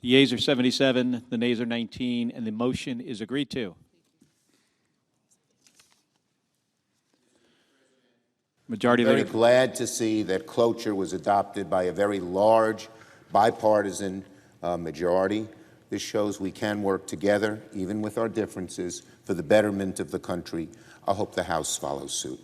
The yeas are 77, the nays are 19, and the motion is agreed to. Majority Very Leader. glad to see that cloture was adopted by a very large bipartisan majority. This shows we can work together, even with our differences, for the betterment of the country. I hope the House follows suit.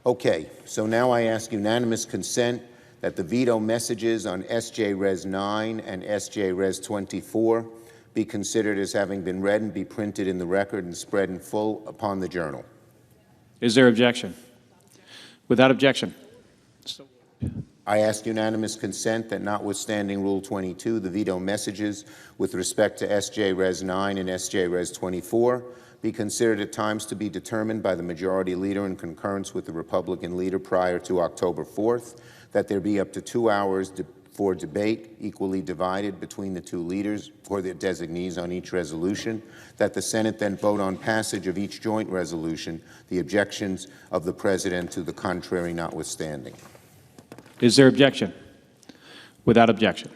Okay, so now I ask unanimous consent that the veto messages on SJ Res 9 and SJ Res 24 be considered as having been read and be printed in the record and spread in full upon the journal. Is there objection? Without objection. I ask unanimous consent that notwithstanding Rule 22, the veto messages with respect to SJ Res 9 and SJ Res 24 be considered at times to be determined by the Majority Leader in concurrence with the Republican leader prior to October 4th, that there be up to 2 hours for debate equally divided between the two leaders or their designees on each resolution, that the Senate then vote on passage of each joint resolution, the objections of the President to the contrary notwithstanding. Is there objection? Without objection.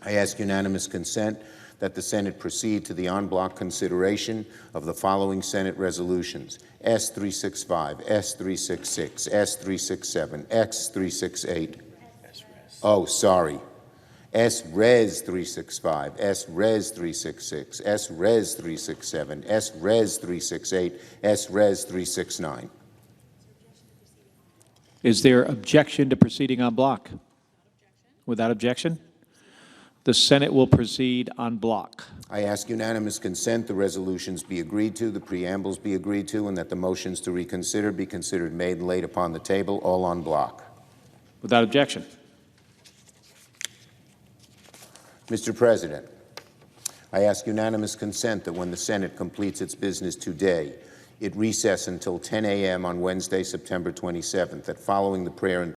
I ask unanimous consent that the Senate proceed to the en bloc consideration of the following Senate resolutions: S-365, S-366, S-367, X-368. Oh, sorry. S-Res 365, S-Res 366, S-Res 367, S-Res 368, S-Res 369. Is there objection to proceeding en bloc? Without objection? The Senate will proceed en bloc. I ask unanimous consent the resolutions be agreed to, the preambles be agreed to, and that the motions to reconsider be considered made and laid upon the table, all en bloc. Without objection. Mr. President, I ask unanimous consent that when the Senate completes its business today, it recess until 10 a.m. on Wednesday, September 27th, that following the prayer and